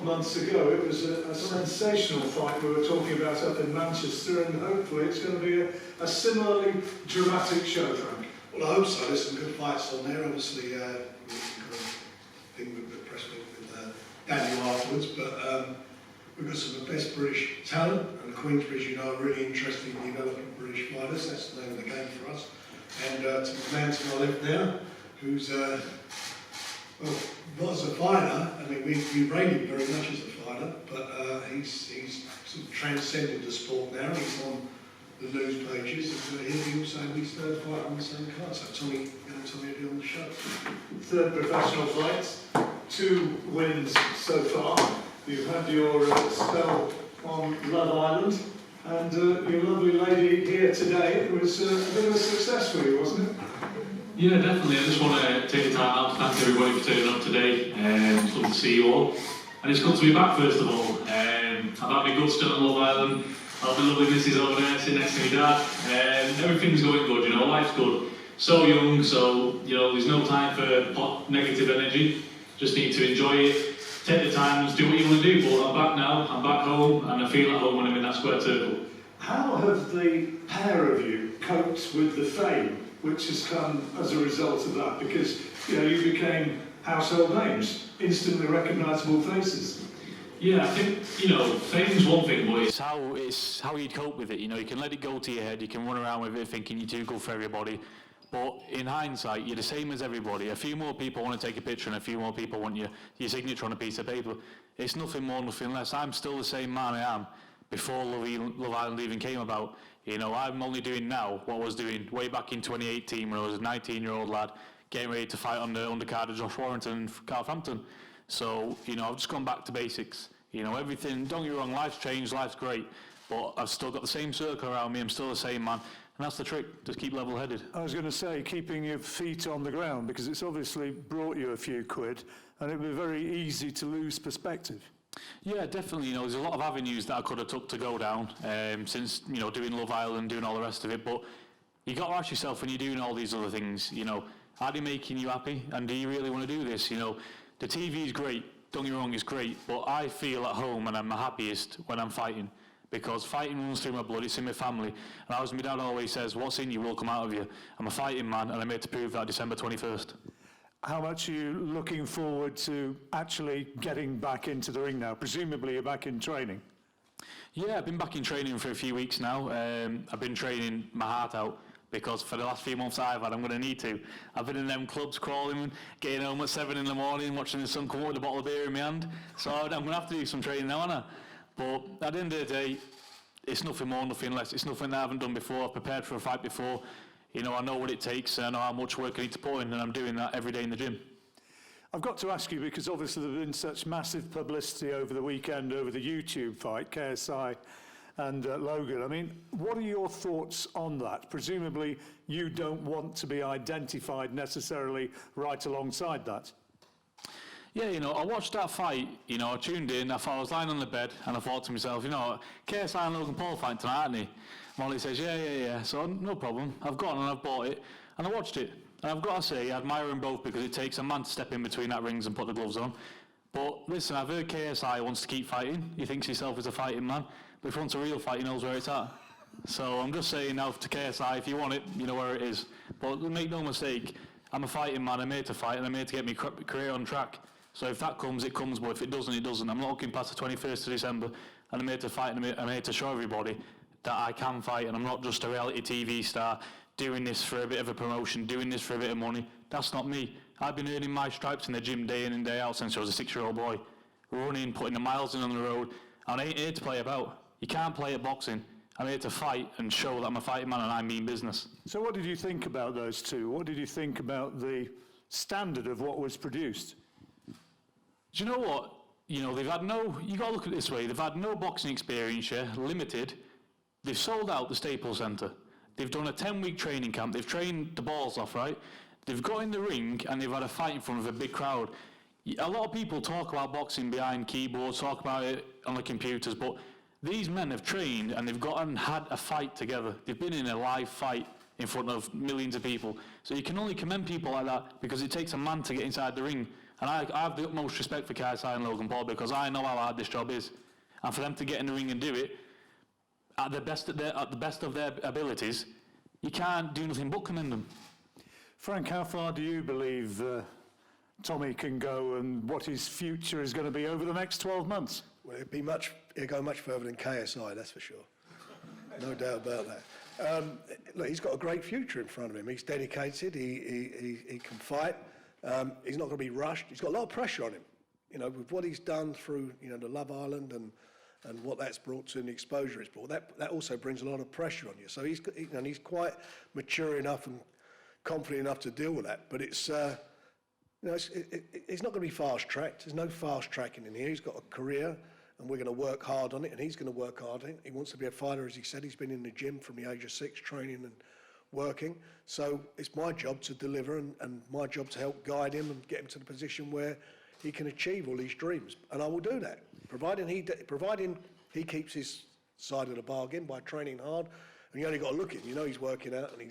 months ago. It was a sensational fight we were talking about up in Manchester, and hopefully it's going to be a similarly dramatic show, Frank. Well, I hope so. There's some good fights on there. Obviously, we've got a thing with the press with Daniel afterwards, but we've got some of the best British talent, and Queensbridge, you know, are really interested in developing British fighters. That's the name of the game for us. And to the man to my left now, who's well, not as a fighter. I mean, we rate him very much as a fighter, but he's sort of transcended the sport now. He's on the news pages, and he also his third fight on the same card. So Tommy will be on the show. Third professional fight, 2 wins so far. You've had your spell on Love Island, and your lovely lady here today. It was a bit of a success for you, wasn't it? Yeah, definitely. I just want to take the time out to thank everybody for turning up today. It's good to see you all. And it's good to be back, first of all. I've had my good still on Love Island. I'll be lovely missus over there sitting next to me dad. Everything's going good, you know, life's good. So young, so, you know, there's no time for negative energy. Just need to enjoy it. Take the time and do what you want to do. But I'm back now, I'm back home, and I feel at home when I'm in that square circle. How have the pair of you coped with the fame which has come as a result of that? Because, you know, you became household names, instantly recognisable faces. Yeah, I think, you know, fame's one thing, but it's how you cope with it. You know, you can let it go to your head, you can run around with it thinking you're too good for everybody. But in hindsight, you're the same as everybody. A few more people want to take a picture and a few more people want your signature on a piece of paper. It's nothing more, nothing less. I'm still the same man I am before Love Island even came about. You know, I'm only doing now what I was doing way back in 2018 when I was a 19-year-old lad getting ready to fight on the undercard of Josh Warrington in Southampton. So, you know, I've just gone back to basics. You know, everything, don't get me wrong, life's changed, life's great, but I've still got the same circle around me, I'm still the same man, and that's the trick, just keep level-headed. I was going to say, keeping your feet on the ground, because it's obviously brought you a few quid, and it would be very easy to lose perspective. Yeah, definitely. You know, there's a lot of avenues that I could have took to go down since, you know, doing Love Island, doing all the rest of it. But you got to ask yourself when you're doing all these other things, you know, are they making you happy? And do you really want to do this? You know, the TV is great. Don't get me wrong, it's great. But I feel at home and I'm the happiest when I'm fighting. Because fighting runs through my blood, it's in my family. And as my dad always says, what's in you will come out of you. I'm a fighting man, and I'm here to prove that December 21st. How much are you looking forward to actually getting back into the ring now? Presumably you're back in training. Yeah, I've been back in training for a few weeks now. I've been training my heart out because for the last few months I've had, I'm going to need to. I've been in them clubs crawling, getting home at 7 in the morning, watching the sun come up with a bottle of beer in my hand. So I'm going to have to do some training now, aren't I? But at the end of the day, it's nothing more, nothing less. It's nothing that I haven't done before. I've prepared for a fight before. You know, I know what it takes, I know how much work I need to put in, and I'm doing that every day in the gym. I've got to ask you, because obviously there's been such massive publicity over the weekend over the YouTube fight, KSI and Logan. I mean, what are your thoughts on that? Presumably you don't want to be identified necessarily right alongside that. Yeah, you know, I watched that fight, you know, I tuned in, I thought I was lying on the bed, and I thought to myself, you know, KSI and Logan Paul fight tonight, aren't they? Molly says, yeah, so no problem, I've gone and I've bought it, and I watched it. And I've got to say, I admire them both because it takes a man to step in between that rings and put the gloves on. But listen, I've heard KSI wants to keep fighting, he thinks himself as a fighting man, but if he wants a real fight, he knows where it's at. So I'm just saying now to KSI, if you want it, you know where it is. But make no mistake, I'm a fighting man, I'm here to fight, and I'm here to get my career on track. So if that comes, it comes, but if it doesn't, it doesn't. I'm not looking past the 21st of December, and I'm here to fight, and I'm here to show everybody that I can fight, and I'm not just a reality TV star doing this for a bit of a promotion, doing this for a bit of money. That's not me. I've been earning my stripes in the gym day in and day out since I was a 6-year-old boy. Running, putting the miles in on the road, and I ain't here to play about. You can't play at boxing. I'm here to fight and show that I'm a fighting man and I mean business. So what did you think about those two? What did you think about the standard of what was produced? Do you know what? You know, they've had no, you got to look at it this way, they've had no boxing experience yet, limited. They've sold out the Staples Centre. They've done a 10-week training camp. They've trained the balls off, right? They've got in the ring and they've had a fight in front of a big crowd. A lot of people talk about boxing behind keyboards, talk about it on the computers, but these men have trained and they've gone and had a fight together. They've been in a live fight in front of millions of people. So you can only commend people like that because it takes a man to get inside the ring And I have the utmost respect for KSI and Logan Paul because I know how hard this job is. And for them to get in the ring and do it at the best of their abilities, you can't do nothing but commend them. Frank, how far do you believe Tommy can go and what his future is going to be over the next 12 months? Well, it'll go much further than KSI, that's for sure. No doubt about that. Look, he's got a great future in front of him. He's dedicated, he can fight. He's not going to be rushed. He's got a lot of pressure on him. You know, with what he's done through, you know, the Love Island and what that's brought to and the exposure it's brought, that also brings a lot of pressure on you. So he's quite mature enough and confident enough to deal with that. But it's, you know, it's not going to be fast-tracked. There's no fast-tracking in here. He's got a career, and we're going to work hard on it, and he's going to work hard on it. He wants to be a fighter, as he said. He's been in the gym from the age of 6, training and working. So it's my job to deliver and my job to help guide him and get him to the position where he can achieve all these dreams. And I will do that, providing he keeps his side of the bargain by training hard. And you only got to look at him. You know he's working out, and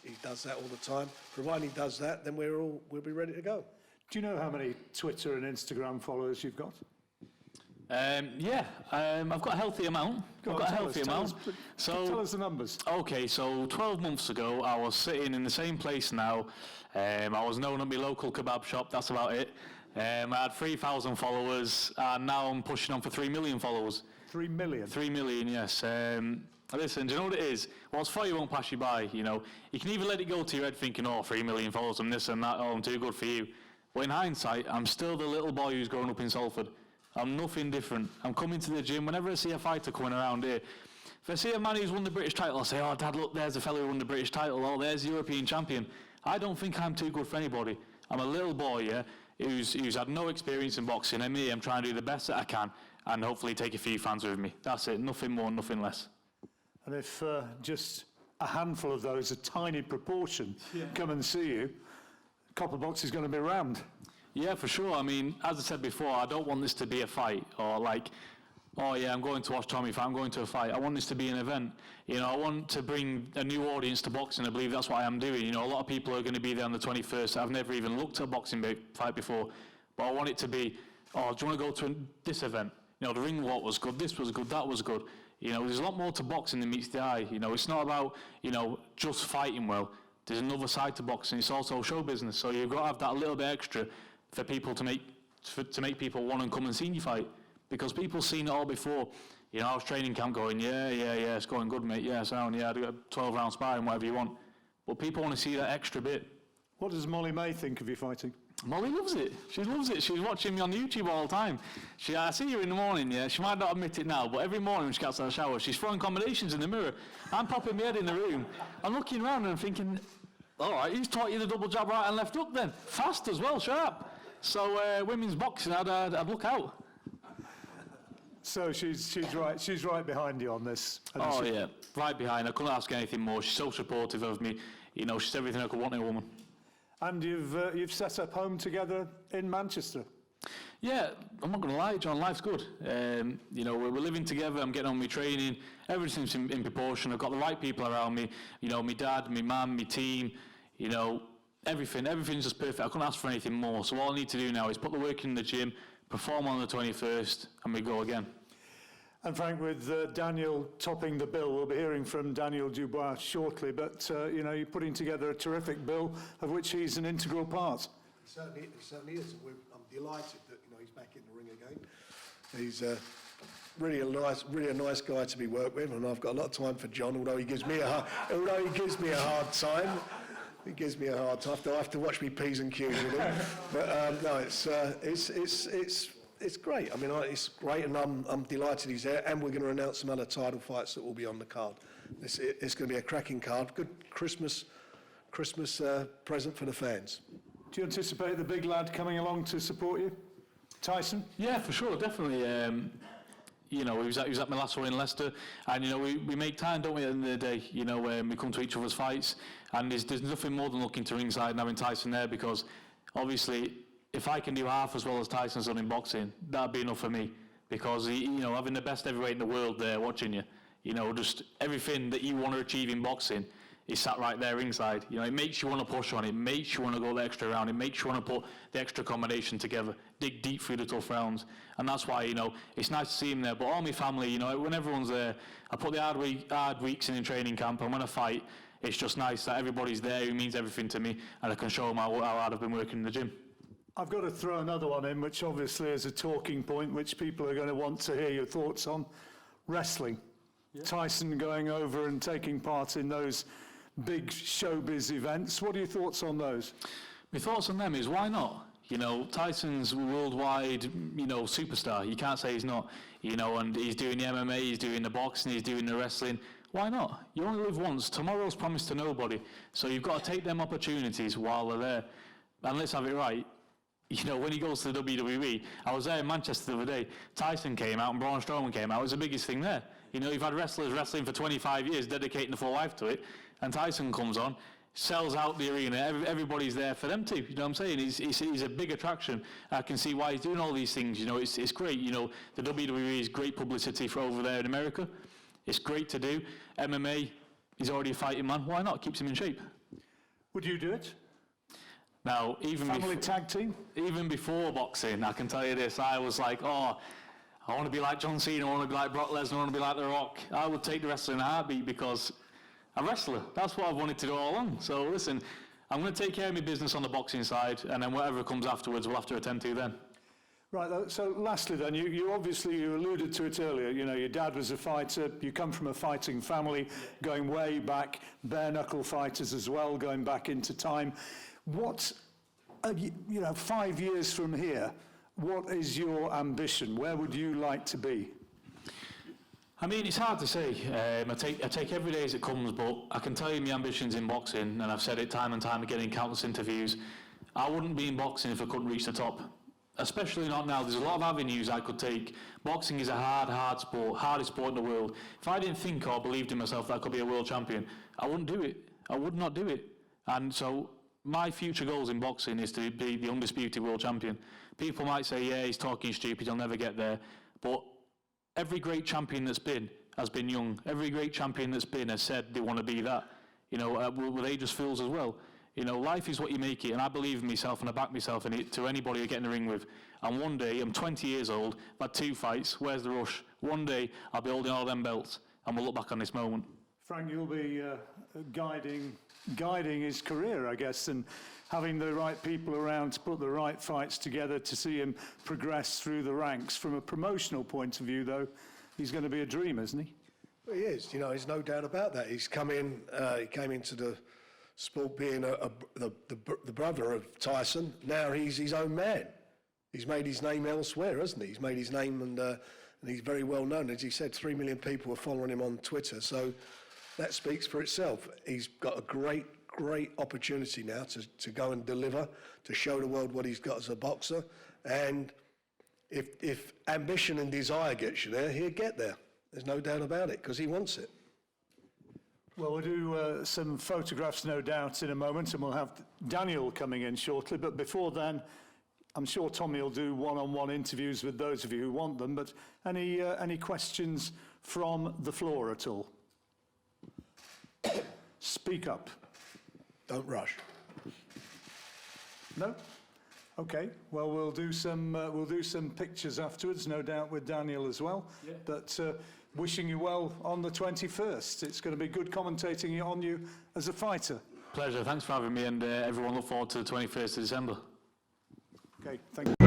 he does that all the time. Providing he does that, then we'll be ready to go. Do you know how many Twitter and Instagram followers you've got? I've got a healthy amount. Tell us the numbers. Okay, so 12 months ago, I was sitting in the same place now. I was known at my local kebab shop, that's about it. I had 3,000 followers, and now I'm pushing on for 3 million followers. 3 million? 3 million, yes. Listen, do you know what it is? What's for you won't pass you by, you know. You can either let it go to your head thinking, 3 million followers and this and that, I'm too good for you. But in hindsight, I'm still the little boy who's growing up in Salford. I'm nothing different. I'm coming to the gym. Whenever I see a fighter coming around here, if I see a man who's won the British title, I say, Dad, look, there's a fellow who won the British title. Oh, there's the European champion. I don't think I'm too good for anybody. I'm a little boy, yeah, who's had no experience in boxing. And me, I'm trying to do the best that I can and hopefully take a few fans with me. That's it. Nothing more, nothing less. And if just a handful of those, a tiny proportion, come and see you, Copperbox is going to be rammed. Yeah, for sure. I mean, as I said before, I don't want this to be a fight or like, I'm going to watch Tommy fight, I'm going to a fight. I want this to be an event. You know, I want to bring a new audience to boxing. I believe that's what I am doing. You know, a lot of people are going to be there on the 21st. I've never even looked at a boxing fight before, but I want it to be, do you want to go to this event? You know, the ring walk was good, this was good, that was good. You know, there's a lot more to boxing than meets the eye. You know, it's not about, just fighting well. There's another side to boxing. It's also show business. So you've got to have that little bit extra for people to make people want to come and see you fight. Because people seen it all before. You know, I was training camp going, yeah, it's going good, mate. Yeah, sound, yeah, I've got 12-round sparring, whatever you want. But people want to see that extra bit. What does Molly May think of you fighting? Molly loves it. She loves it. She's watching me on YouTube all the time. I see her in the morning, yeah. She might not admit it now, but every morning when she gets out of the shower, she's throwing combinations in the mirror. I'm popping my head in the room. I'm looking around and I'm thinking, all right, who's taught you the double jab right and left hook then? Fast as well, sharp. So women's boxing, I'd look out. So she's right behind you on this. Oh yeah, right behind. I couldn't ask anything more. She's so supportive of me. You know, she's everything I could want in a woman. And you've set up home together in Manchester. Yeah, I'm not going to lie, John. Life's good. You know, we're living together. I'm getting on my training. Everything's in proportion. I've got the right people around me. You know, my dad, my mum, my team. You know, everything's just perfect. I couldn't ask for anything more. So all I need to do now is put the work in the gym, perform on the 21st, and we go again. And Frank, with Daniel topping the bill, we'll be hearing from Daniel Dubois shortly, but you're putting together a terrific bill of which he's an integral part. He certainly is. I'm delighted that he's back in the ring again. He's really a nice guy to be worked with, and I've got a lot of time for John. Although he gives me a hard time. He gives me a hard time. I have to watch me P's and Q's with him. But no, it's great. I mean, it's great, and I'm delighted he's there. And we're going to announce some other title fights that will be on the card. It's going to be a cracking card. Good Christmas present for the fans. Do you anticipate the big lad coming along to support you, Tyson? Yeah, for sure, definitely. He was at my last one in Leicester, and we make time, don't we? At the end of the day, we come to each other's fights, and there's nothing more than looking to ringside and having Tyson there, because obviously, if I can do half as well as Tyson's done in boxing, that'd be enough for me. Because having the best heavyweight in the world there watching you, just everything that you want to achieve in boxing, is sat right there ringside. You know, it makes you want to push on, it makes you want to go the extra round, it makes you want to put the extra combination together, dig deep through the tough rounds. And that's why, you know, it's nice to see him there. But all my family, you know, when everyone's there, I put the hard weeks in training camp, and when I fight, it's just nice that everybody's there who means everything to me, and I can show them how hard I've been working in the gym. I've got to throw another one in, which obviously is a talking point, which people are going to want to hear your thoughts on. Wrestling. Yeah. Tyson going over and taking part in those big showbiz events. What are your thoughts on those? My thoughts on them is, why not? You know, Tyson's a worldwide, you know, superstar. You can't say he's not. You know, and he's doing the MMA, he's doing the boxing, he's doing the wrestling. Why not? You only live once. Tomorrow's promised to nobody. So you've got to take them opportunities while they're there. And let's have it right. You know, when he goes to the WWE, I was there in Manchester the other day, Tyson came out and Braun Strowman came out. It was the biggest thing there. You know, you've had wrestlers wrestling for 25 years, dedicating the full life to it, and Tyson comes on, sells out the arena, everybody's there for them too. You know what I'm saying? He's a big attraction. I can see why he's doing all these things. You know, it's great. You know, the WWE is great publicity for over there in America. It's great to do. MMA, he's already a fighting man. Why not? Keeps him in shape. Would you do it? Now, family tag team? Even before boxing, I can tell you this, I was like, oh, I want to be like John Cena, I want to be like Brock Lesnar, I want to be like The Rock. I would take the wrestling in a heartbeat because I'm a wrestler. That's what I've wanted to do all along. So listen, I'm going to take care of my business on the boxing side, and then whatever comes afterwards, we'll have to attend to then. Right, so lastly then, you obviously, you alluded to it earlier, you know, your dad was a fighter, you come from a fighting family, going way back, bare-knuckle fighters as well, going back into time. What, you know, 5 years from here, what is your ambition? Where would you like to be? I mean, it's hard to say. I take every day as it comes, but I can tell you my ambitions in boxing, and I've said it time and time again in countless interviews. I wouldn't be in boxing if I couldn't reach the top. Especially not now. There's a lot of avenues I could take. Boxing is a hard sport, hardest sport in the world. If I didn't think or believed in myself that I could be a world champion, I wouldn't do it. I would not do it. And so my future goals in boxing is to be the undisputed world champion. People might say, yeah, he's talking stupid, he'll never get there. But every great champion that's been has been young. Every great champion that's been has said they want to be that. You know, were they just fools as well? You know, life is what you make it, and I believe in myself and I back myself in it to anybody I get in the ring with. And one day, I'm 20 years old, I've had 2 fights, where's the rush? One day, I'll be holding all them belts, and we'll look back on this moment. Frank, you'll be guiding his career, I guess, and having the right people around to put the right fights together to see him progress through the ranks. From a promotional point of view, though, he's going to be a dream, isn't he? Well, he is, you know, there's no doubt about that. He came into the sport being the brother of Tyson. Now he's his own man. He's made his name elsewhere, hasn't he? He's made his name, and he's very well known. As he said, 3 million people are following him on Twitter, so that speaks for itself. He's got a great opportunity now to go and deliver, to show the world what he's got as a boxer. And if ambition and desire gets you there, he'll get there. There's no doubt about it, because he wants it. Well, we'll do some photographs, no doubt, in a moment, and we'll have Daniel coming in shortly. But before then, I'm sure Tommy will do one-on-one interviews with those of you who want them. But any questions from the floor at all? Speak up. Don't rush. No? Okay. Well, we'll do some pictures afterwards, no doubt, with Daniel as well. Yeah. But wishing you well on the 21st. It's going to be good commentating on you as a fighter. Pleasure. Thanks for having me, and everyone look forward to the 21st of December. Okay. Thank you.